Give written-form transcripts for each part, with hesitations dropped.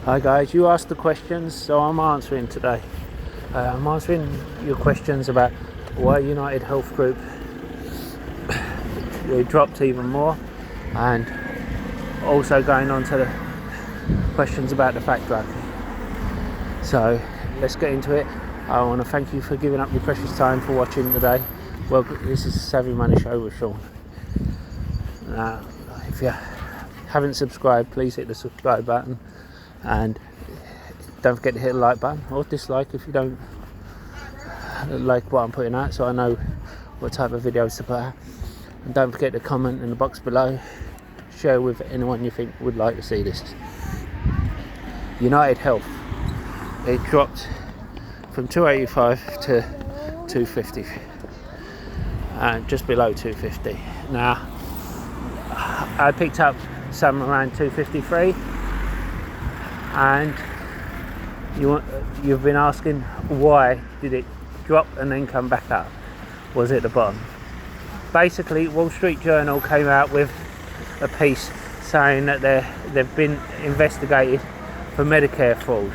Hi guys, you asked the questions, so I'm answering today. I'm answering your questions about why United Health Group they dropped even more, and also going on to the questions about the fat drug. So let's get into it. I want to thank you for giving up your precious time for watching today. Well, this is Savvy Money Show with Sean. If you haven't subscribed, please hit the subscribe button, and don't forget to hit the like button or dislike if you don't like what I'm putting out, so I know what type of videos to put out. And don't forget to comment in the box below, share with anyone you think would like to see this. United Health, it dropped from 285 to 250, and just below 250. Now I picked up some around 253, and you've been asking why did it drop and then come back up? Was it the bottom? Basically, Wall Street Journal came out with a piece saying that they've been investigated for Medicare fraud,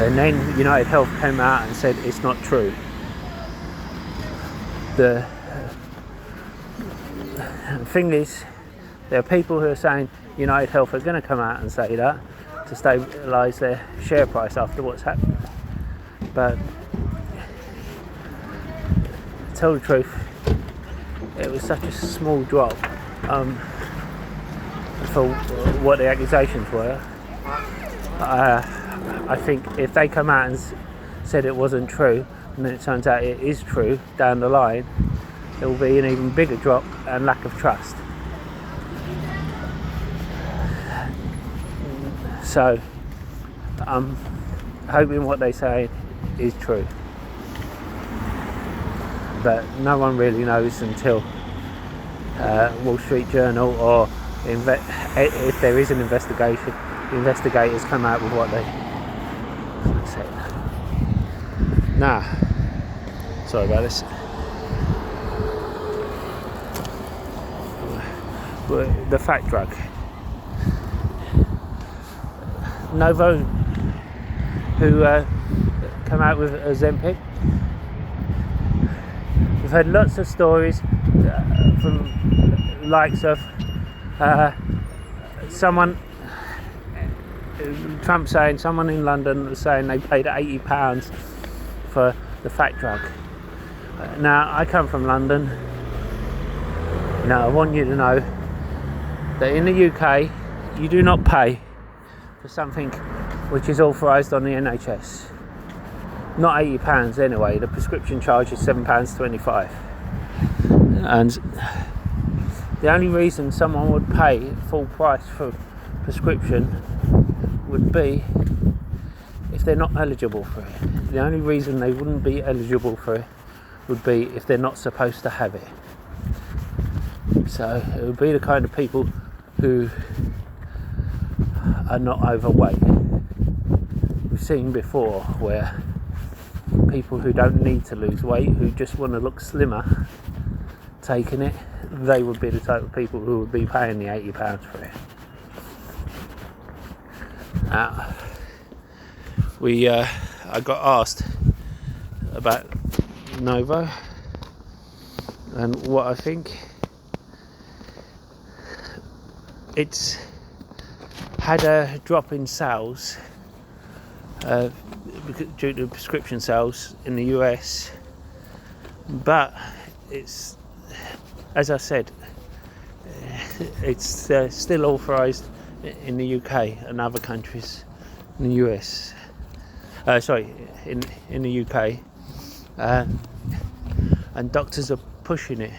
and then United Health came out and said it's not true. The thing is, there are people who are saying United Health are going to come out and say that to stabilise their share price after what's happened. But to tell the truth, it was such a small drop for what the accusations were. I think if they come out and said it wasn't true, and then it turns out it is true down the line, there will be an even bigger drop and lack of trust. So I'm hoping what they say is true, but no one really knows until Wall Street Journal or if there is an investigation, the investigators come out with what they say. Now, sorry about this. The fat drug. Novo, who come out with Ozempic. We've heard lots of stories from likes of Trump saying, someone in London was saying they paid £80 for the fat drug. Now, I come from London. Now, I want you to know that in the UK, you do not pay for something which is authorised on the NHS. Not £80 anyway. The prescription charge is £7.25. And the only reason someone would pay full price for prescription would be if they're not eligible for it. The only reason they wouldn't be eligible for it would be if they're not supposed to have it. So it would be the kind of people who are not overweight. We've seen before where people who don't need to lose weight, who just want to look slimmer, taking it, they would be the type of people who would be paying the £80 for it. I got asked about Novo and what I think. It's had a drop in sales due to prescription sales in the US, but it's, as I said, it's still authorised in the UK and other countries in the US. In the UK, and doctors are pushing it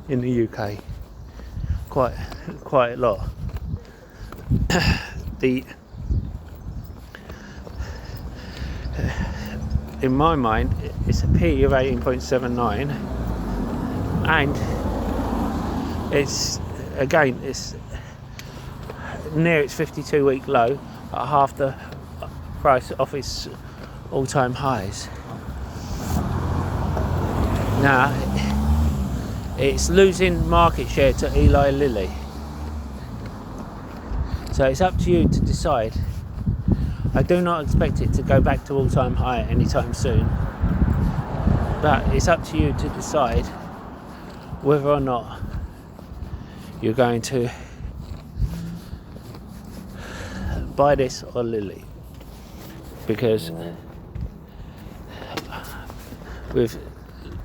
in the UK quite a lot. In my mind, it's a P of 18.79, and it's near its 52-week low at half the price off its all-time highs. Now, it's losing market share to Eli Lilly. So it's up to you to decide. I do not expect it to go back to all-time high anytime soon, but it's up to you to decide whether or not you're going to buy this or Lily, because with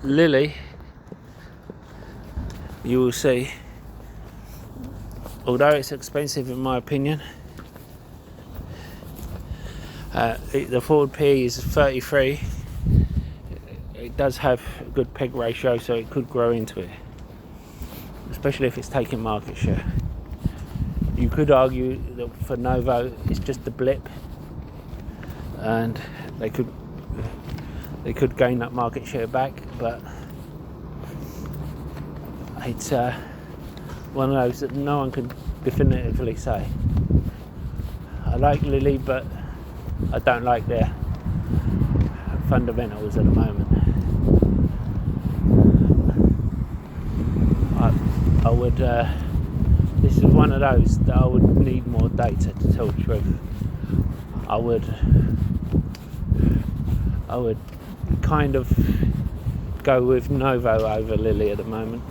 Lily you will see, although it's expensive in my opinion, the forward PE is 33. It does have a good peg ratio, so it could grow into it, especially if it's taking market share. You could argue that for Novo it's just a blip, and they could gain that market share back, but it's one of those that no one can definitively say. I like Lily, but I don't like their fundamentals at the moment. I would this is one of those that I would need more data to tell the truth. I would kind of go with Novo over Lily at the moment,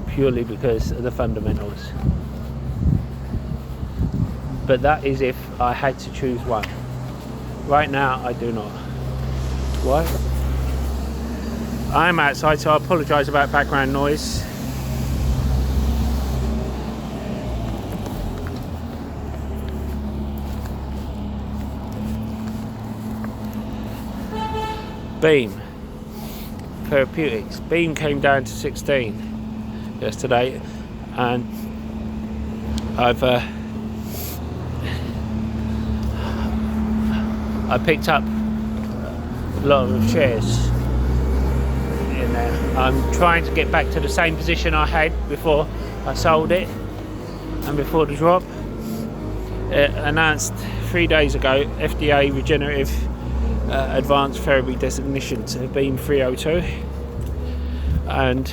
purely because of the fundamentals. But that is if I had to choose one. Right now I do not. Why? I'm outside, so I apologise about background noise. Beam Therapeutics. Beam came down to 16 yesterday, and I picked up a lot of shares in there. I'm trying to get back to the same position I had before I sold it and before the drop. It announced 3 days ago FDA regenerative advanced therapy designation to Beam 302, and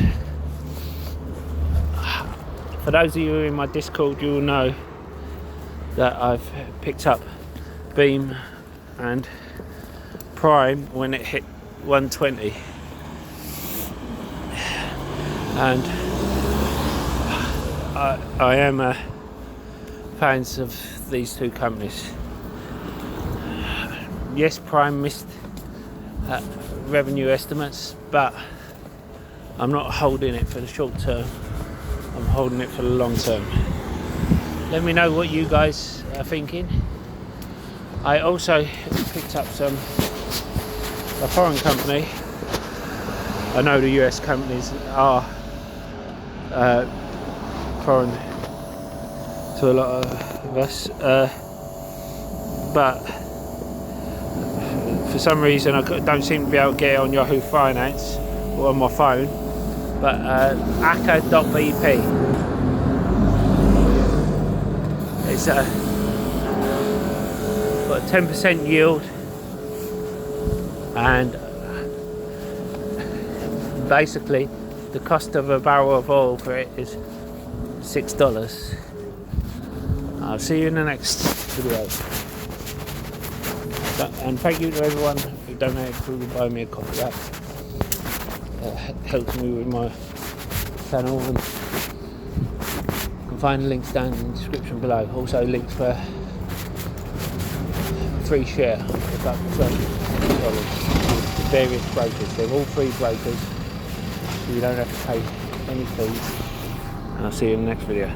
for those of you in my Discord, you will know that I've picked up Beam and Prime when it hit 120, and I am fans of these two companies. Yes, Prime missed revenue estimates, but I'm not holding it for the short term. I'm holding it for the long term. Let me know what you guys are thinking. I also picked up a foreign company. I know the US companies are foreign to a lot of us, but for some reason I don't seem to be able to get it on Yahoo Finance or on my phone, but aka.bp. It's got a 10% yield, and basically the cost of a barrel of oil for it is $6. I'll see you in the next video. And thank you to everyone who donated to buy me a coffee. That helps me with my channel, and you can find the links down in the description below. Also links for free share of up to $20 with various brokers. They're all free brokers, so you don't have to pay any fees. And I'll see you in the next video.